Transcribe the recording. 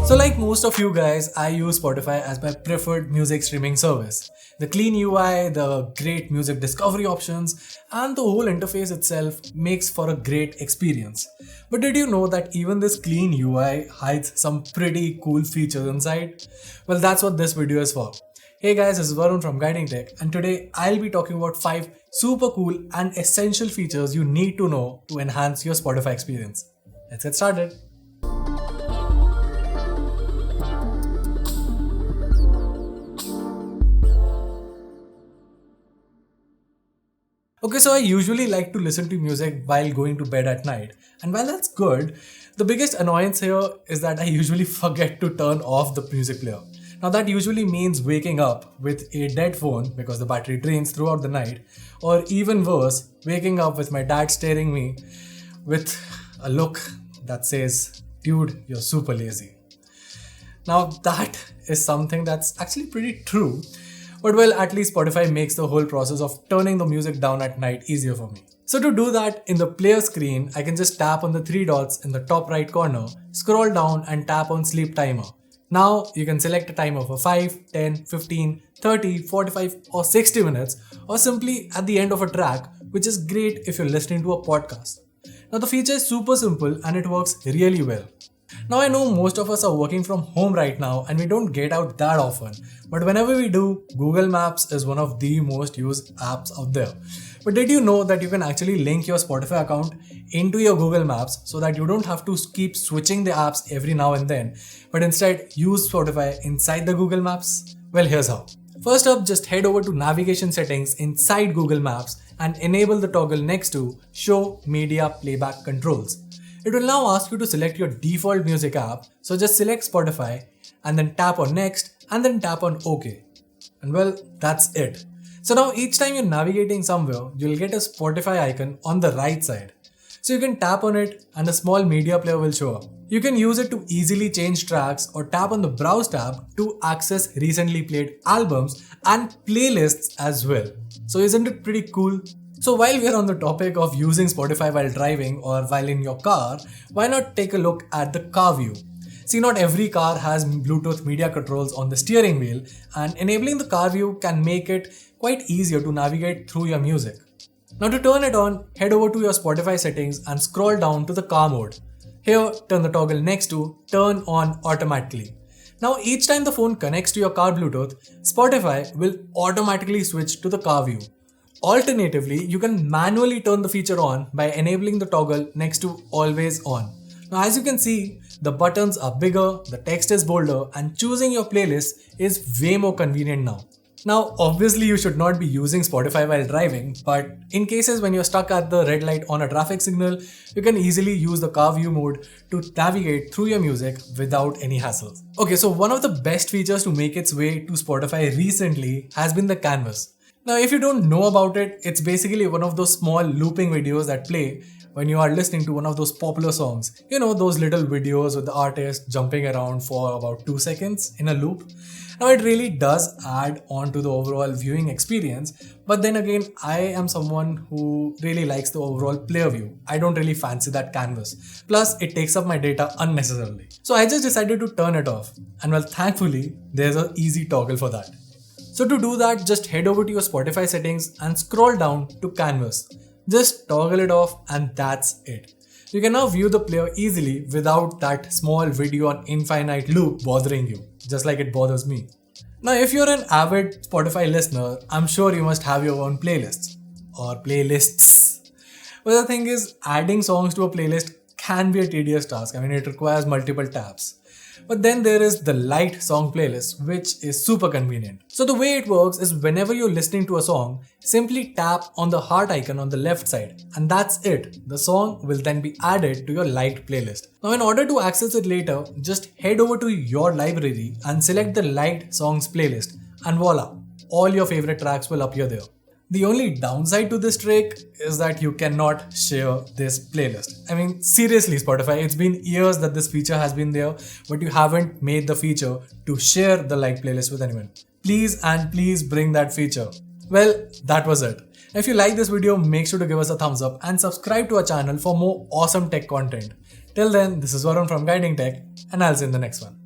So like most of you guys, I use Spotify as my preferred music streaming service. The clean UI, the great music discovery options, and the whole interface itself makes for a great experience. But did you know that even this clean UI hides some pretty cool features inside? Well, that's what this video is for. Hey guys, this is Varun from Guiding Tech, and today I'll be talking about 5 super cool and essential features you need to know to enhance your Spotify experience. Let's get started. Okay, so I usually like to listen to music while going to bed at night. And while that's good, the biggest annoyance here is that I usually forget to turn off the music player. Now that usually means waking up with a dead phone because the battery drains throughout the night, or even worse, waking up with my dad staring me with a look that says, "Dude, you're super lazy." Now that is something that's actually pretty true. But well, at least Spotify makes the whole process of turning the music down at night easier for me. So to do that, in the player screen, I can just tap on the 3 dots in the top right corner, scroll down and tap on sleep timer. Now you can select a timer for 5, 10, 15, 30, 45 or 60 minutes, or simply at the end of a track, which is great if you're listening to a podcast. Now the feature is super simple and it works really well. Now I know most of us are working from home right now and we don't get out that often, but whenever we do, Google Maps is one of the most used apps out there. But did you know that you can actually link your Spotify account into your Google Maps so that you don't have to keep switching the apps every now and then, but instead use Spotify inside the Google Maps? Well, here's how. First up, just head over to navigation settings inside Google Maps and enable the toggle next to Show Media Playback Controls. It will now ask you to select your default music app, so just select Spotify and then tap on Next and then tap on OK. And well, that's it. So now each time you're navigating somewhere, you'll get a Spotify icon on the right side. So you can tap on it and a small media player will show up. You can use it to easily change tracks or tap on the Browse tab to access recently played albums and playlists as well. So isn't it pretty cool? So while we are on the topic of using Spotify while driving or while in your car, why not take a look at the car view? See, not every car has Bluetooth media controls on the steering wheel, and enabling the car view can make it quite easier to navigate through your music. Now to turn it on, head over to your Spotify settings and scroll down to the car mode. Here, turn the toggle next to Turn On Automatically. Now each time the phone connects to your car Bluetooth, Spotify will automatically switch to the car view. Alternatively, you can manually turn the feature on by enabling the toggle next to Always On. Now as you can see, the buttons are bigger, the text is bolder, and choosing your playlist is way more convenient now. Now obviously you should not be using Spotify while driving, but in cases when you're stuck at the red light on a traffic signal, you can easily use the car view mode to navigate through your music without any hassles. Okay, so one of the best features to make its way to Spotify recently has been the canvas. Now, if you don't know about it, it's basically one of those small looping videos that play when you are listening to one of those popular songs. You know, those little videos with the artist jumping around for about 2 seconds in a loop. Now, it really does add on to the overall viewing experience. But then again, I am someone who really likes the overall player view. I don't really fancy that canvas. Plus, it takes up my data unnecessarily. So I just decided to turn it off. And well, thankfully, there's an easy toggle for that. So to do that, just head over to your Spotify settings and scroll down to Canvas. Just toggle it off and that's it. You can now view the player easily without that small video on infinite loop bothering you, just like it bothers me. Now if you're an avid Spotify listener, I'm sure you must have your own playlists or playlists. But the thing is, adding songs to a playlist can be a tedious task. I mean, it requires multiple taps. But then there is the Light Song playlist, which is super convenient. So the way it works is whenever you're listening to a song, simply tap on the heart icon on the left side and that's it. The song will then be added to your liked playlist. Now in order to access it later, just head over to your library and select the Liked Songs playlist and voila, all your favorite tracks will appear there. The only downside to this trick is that you cannot share this playlist. I mean, seriously, Spotify, it's been years that this feature has been there, but you haven't made the feature to share the liked playlist with anyone. Please and please bring that feature. Well, that was it. If you like this video, make sure to give us a thumbs up and subscribe to our channel for more awesome tech content. Till then, this is Varun from Guiding Tech, and I'll see you in the next one.